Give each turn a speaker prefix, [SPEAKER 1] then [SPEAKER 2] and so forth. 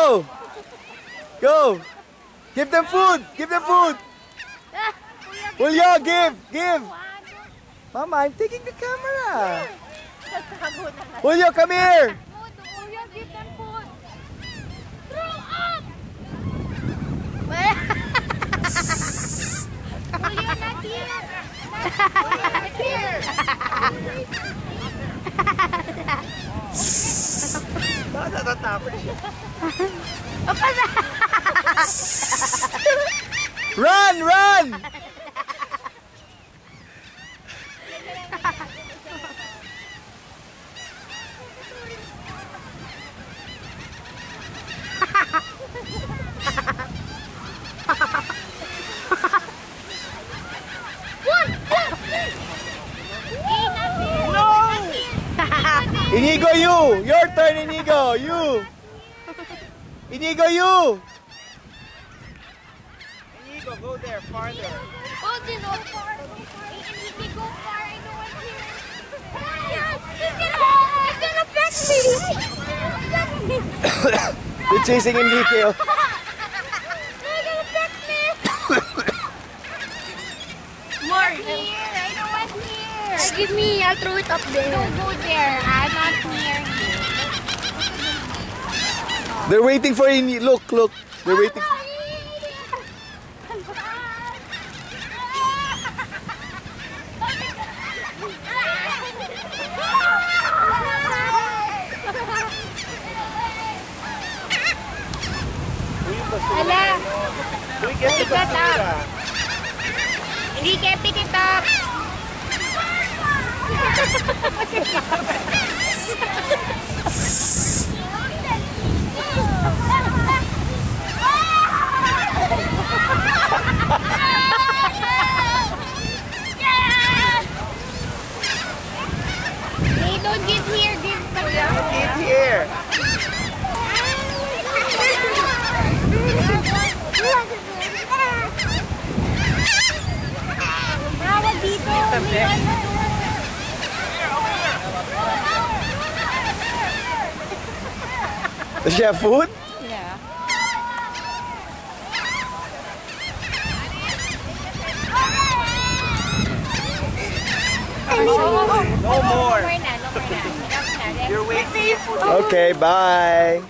[SPEAKER 1] Go! Go! Give them food! Give them food! Julio, give! Mama, I'm taking the camera. Julio, come here!
[SPEAKER 2] Julio, give them food. Throw up! Julio, not here. Not here.
[SPEAKER 1] Run! Run! Inigo, you! Your turn, Inigo! You! Inigo, you!
[SPEAKER 3] Inigo, go there, farther.
[SPEAKER 2] Oh, you know, far. Inigo, go far. I know I'm here. He's gonna pet me.
[SPEAKER 1] You're chasing Inigo.
[SPEAKER 2] He's gonna pet me. More here. I know I'm here.
[SPEAKER 4] Give me, I'll throw it up there.
[SPEAKER 2] Don't go there. I'm not near you.
[SPEAKER 1] They're waiting for Inigo. Look, look. They're waiting.
[SPEAKER 2] Ala.
[SPEAKER 3] We get to
[SPEAKER 2] Pick it up. Enrique, pick it up. Hey, don't get here.
[SPEAKER 3] Get here.
[SPEAKER 2] Tawag dito.
[SPEAKER 1] Does she have food?
[SPEAKER 4] Yeah.
[SPEAKER 3] No more.
[SPEAKER 2] No more na.
[SPEAKER 3] You're waiting for
[SPEAKER 1] Okay, bye.